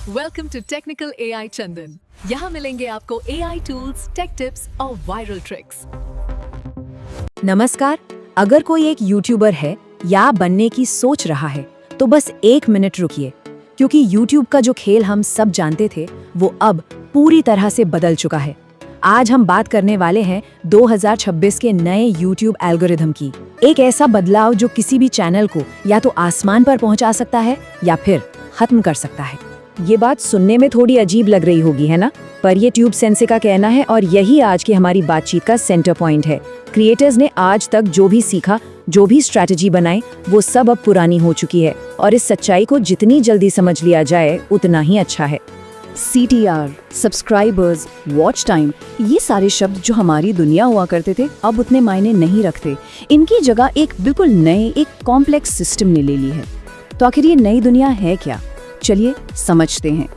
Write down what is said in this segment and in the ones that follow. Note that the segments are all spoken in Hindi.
वेलकम टू टेक्निकल AI चंदन। यहाँ मिलेंगे आपको AI टूल्स, टेक टिप्स और वायरल ट्रिक्स। नमस्कार। अगर कोई एक यूट्यूबर है या बनने की सोच रहा है तो बस 1 मिनट रुकिए, क्योंकि यूट्यूब का जो खेल हम सब जानते थे वो अब पूरी तरह से बदल चुका है। आज हम बात करने वाले हैं 2026 के नए यूट्यूब एल्गोरिथम की। एक ऐसा बदलाव जो किसी भी चैनल को या तो आसमान पर पहुंचा सकता है या फिर खत्म कर सकता है। ये बात सुनने में थोड़ी अजीब लग रही होगी, है ना? पर ये ट्यूब सेंसे का कहना है और यही आज की हमारी बातचीत का सेंटर पॉइंट है। क्रिएटर्स ने आज तक जो भी सीखा, जो भी स्ट्रैटेजी बनाई, वो सब अब पुरानी हो चुकी है और इस सच्चाई को जितनी जल्दी समझ लिया जाए उतना ही अच्छा है। CTR, सब्सक्राइबर्स, वॉच टाइम, ये सारे शब्द जो हमारी दुनिया हुआ करते थे अब उतने मायने नहीं रखते। इनकी जगह एक बिल्कुल नए, एक कॉम्प्लेक्स सिस्टम ने ले ली है। तो आखिर ये नई दुनिया है क्या? चलिए समझते हैं।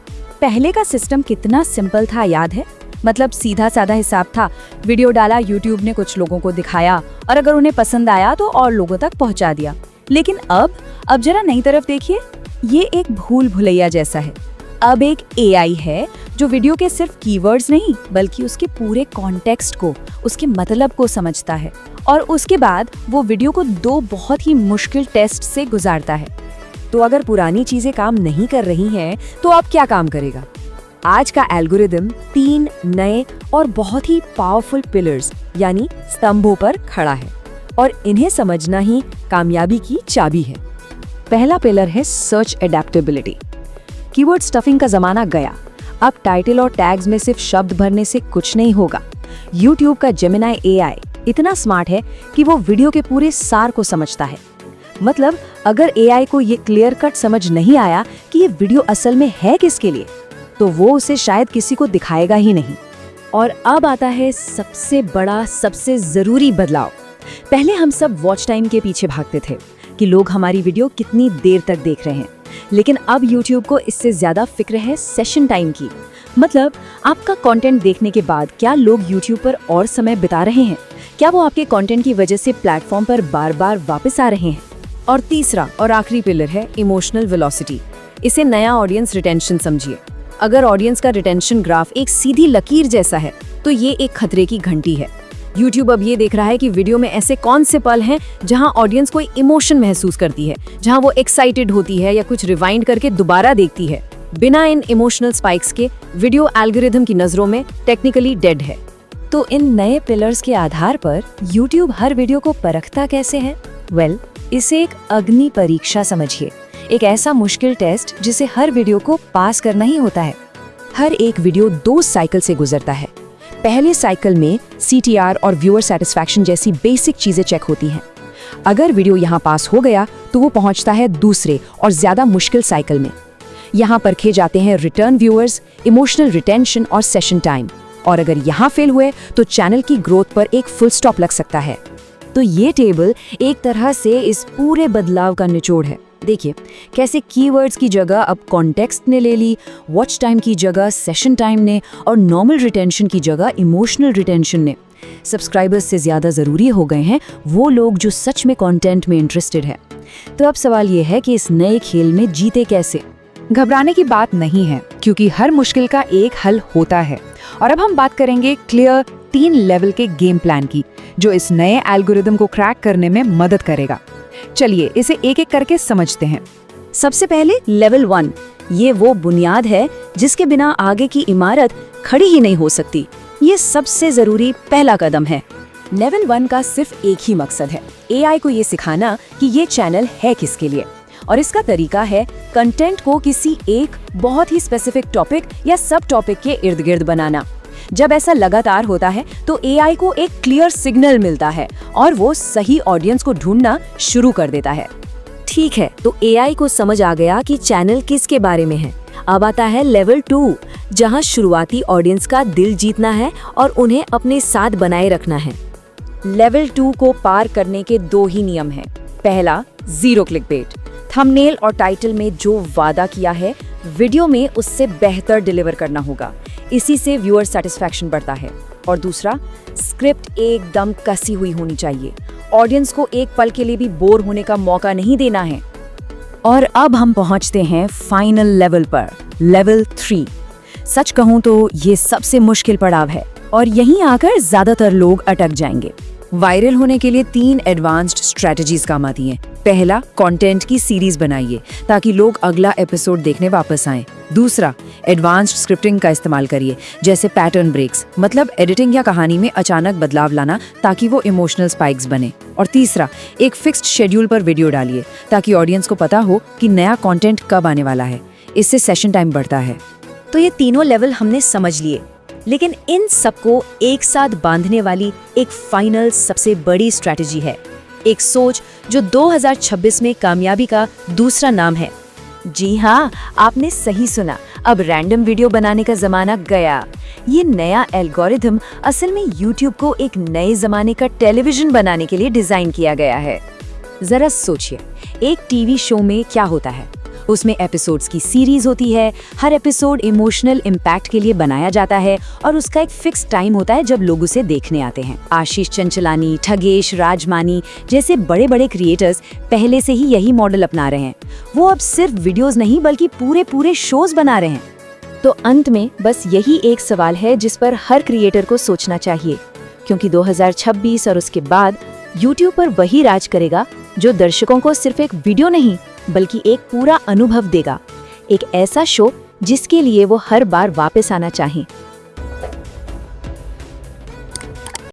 पहले का सिस्टम कितना सिंपल था, याद है? मतलब सीधा साधा हिसाब था। वीडियो डाला, यूट्यूब ने कुछ लोगों को दिखाया और अगर उन्हें पसंद आया तो और लोगों तक पहुंचा दिया। लेकिन अब जरा नई तरफ देखिए, ये एक भूल भुलैया जैसा है। अब एक AI है जो वीडियो के सिर्फ कीवर्ड्स नहीं बल्कि उसके पूरे कॉन्टेक्स्ट को, उसके मतलब को समझता है और उसके बाद वो वीडियो को 2 बहुत ही मुश्किल टेस्ट से गुजारता है। तो अगर पुरानी चीजें काम नहीं कर रही हैं तो अब क्या काम करेगा? आज का एल्गोरिदम 3 नए और बहुत ही पावरफुल पिलर्स यानी स्तंभों पर खड़ा है और इन्हें समझना ही कामयाबी की चाबी है। पहला पिलर है सर्च एडेप्टेबिलिटी। कीवर्ड स्टफिंग का जमाना गया। अब टाइटल और टैग्स में सिर्फ शब्द भरने से कुछ नहीं होगा। यूट्यूब का जेमिनी AI इतना स्मार्ट है कि वो वीडियो के पूरे सार को समझता है। मतलब अगर AI को ये क्लियर कट समझ नहीं आया कि ये वीडियो असल में है किसके लिए, तो वो उसे शायद किसी को दिखाएगा ही नहीं। और अब आता है सबसे बड़ा, सबसे जरूरी बदलाव। पहले हम सब वॉच टाइम के पीछे भागते थे कि लोग हमारी वीडियो कितनी देर तक देख रहे हैं, लेकिन अब YouTube को इससे ज्यादा फिक्र है सेशन टाइम की। मतलब आपका कंटेंट देखने के बाद क्या लोग YouTube पर और समय बिता रहे हैं? क्या वो आपके कंटेंट की वजह से प्लेटफॉर्म पर बार बार वापस आ रहे हैं? और तीसरा और आखिरी पिलर है इमोशनल वेलोसिटी। इसे नया ऑडियंस रिटेंशन समझिए। अगर ऑडियंस का रिटेंशन ग्राफ एक सीधी लकीर जैसा है तो ये एक खतरे की घंटी है। YouTube अब ये देख रहा है कि वीडियो में ऐसे कौन से पल हैं जहां ऑडियंस कोई इमोशन महसूस करती है, जहां वो एक्साइटेड होती है या कुछ रिवाइंड करके दोबारा देखती है। बिना इन इमोशनल स्पाइक्स के वीडियो एल्गोरिथम की नजरों में टेक्निकली डेड है। तो इन नए पिलर्स के आधार पर YouTube हर वीडियो को परखता कैसे है? इसे एक अग्नि परीक्षा समझिए। एक ऐसा मुश्किल टेस्ट जिसे हर वीडियो को पास करना ही होता है। हर एक वीडियो 2 साइकिल से गुजरता है। पहले साइकिल में CTR और व्यूअर सेटिस्फैक्शन जैसी बेसिक चीजें चेक होती हैं। अगर वीडियो यहाँ पास हो गया तो वो पहुंचता है दूसरे और ज्यादा मुश्किल साइकिल में। यहाँ परखे जाते हैं रिटर्न व्यूअर्स, इमोशनल रिटेंशन और सेशन टाइम। और अगर यहाँ फेल हुए तो चैनल की ग्रोथ पर एक फुल स्टॉप लग सकता है। तो ये टेबल एक तरह से इस पूरे बदलाव का निचोड़ है। देखिए कैसे कीवर्ड्स की जगह अब कॉन्टेक्स्ट ने ले ली, वॉच टाइम की जगह सेशन टाइम ने और नॉर्मल रिटेंशन की जगह इमोशनल रिटेंशन ने। सब्सक्राइबर्स से ज्यादा जरूरी हो गए हैं वो लोग जो सच में कंटेंट में इंटरेस्टेड है। तो अब सवाल ये है कि इस नए खेल में जीते कैसे? घबराने की बात नहीं है, क्योंकि हर मुश्किल का एक हल होता है। और अब हम बात करेंगे क्लियर 3 लेवल के गेम प्लान की, जो इस नए एल्गोरिथम को क्रैक करने में मदद करेगा। चलिए इसे एक एक करके समझते हैं। सबसे पहले लेवल 1, ये वो बुनियाद है जिसके बिना आगे की इमारत खड़ी ही नहीं हो सकती। ये सबसे जरूरी पहला कदम है। लेवल 1 का सिर्फ एक ही मकसद है, AI को ये सिखाना कि ये चैनल है किसके लिए। और इसका तरीका है कंटेंट को किसी एक बहुत ही स्पेसिफिक टॉपिक या सब टॉपिक के इर्द गिर्द बनाना। जब ऐसा लगातार होता है तो AI को एक क्लियर सिग्नल मिलता है और वो सही ऑडियंस को ढूंढना शुरू कर देता है। ठीक है, तो AI को समझ आ गया कि चैनल किसके बारे में है। अब आता है लेवल 2, जहां शुरुआती ऑडियंस का दिल जीतना है और उन्हें अपने साथ बनाए रखना है। लेवल 2 को पार करने के 2 ही नियम हैं। पहला, 0 क्लिकबेट। थंबनेल और टाइटल में जो वादा किया है वीडियो में उससे बेहतर डिलीवर करना होगा। इसी से व्यूअर सेटिस्फैक्शन बढ़ता है। और दूसरा, स्क्रिप्ट एकदम कसी हुई होनी चाहिए। ऑडियंस को एक पल के लिए भी बोर होने का मौका नहीं देना है। और अब हम पहुंचते हैं फाइनल लेवल पर, लेवल 3। सच कहूं तो ये सबसे मुश्किल पड़ाव है और यहीं आकर ज्यादातर लोग अटक जाएंगे। वायरल होने के लिए 3 एडवांस्ड स्ट्रेटजीज काम आती हैं। पहला, कंटेंट की सीरीज बनाइए ताकि लोग अगला एपिसोड देखने वापस आएं। दूसरा, एडवांस्ड स्क्रिप्टिंग का इस्तेमाल करिए, जैसे पैटर्न ब्रेक्स, मतलब एडिटिंग या कहानी में अचानक बदलाव लाना ताकि वो इमोशनल स्पाइक्स बने। और तीसरा, एक फिक्स्ड शेड्यूल पर वीडियो डालिए ताकि ऑडियंस को पता हो कि नया कंटेंट कब आने वाला है। इससे सेशन टाइम बढ़ता है। तो ये तीनों लेवल हमने समझ लिए, लेकिन इन सबको एक साथ बांधने वाली एक फाइनल सबसे बड़ी स्ट्रैटेजी है, एक सोच जो 2026 में कामयाबी का दूसरा नाम है। जी हाँ, आपने सही सुना। अब रैंडम वीडियो बनाने का जमाना गया। ये नया एल्गोरिथम असल में YouTube को एक नए जमाने का टेलीविजन बनाने के लिए डिजाइन किया गया है। जरा सोचिए, एक टीवी शो में क्या होता है? उसमें एपिसोड्स की सीरीज होती है। हर एपिसोड इमोशनल इम्पैक्ट के लिए बनाया जाता है और उसका एक फिक्स टाइम होता है जब लोग उसे देखने आते हैं। आशीष चंचलानी, ठगेश राजमानी जैसे बड़े बड़े क्रिएटर्स पहले से ही यही मॉडल अपना रहे हैं। वो अब सिर्फ वीडियोस नहीं बल्कि पूरे शोज बना रहे हैं। तो अंत में बस यही एक सवाल है जिस पर हर क्रिएटर को सोचना चाहिए, क्योंकि 2026 और उसके बाद YouTube पर वही राज करेगा जो दर्शकों को सिर्फ एक वीडियो नहीं बल्कि एक पूरा अनुभव देगा, एक ऐसा शो जिसके लिए वो हर बार वापस आना चाहें।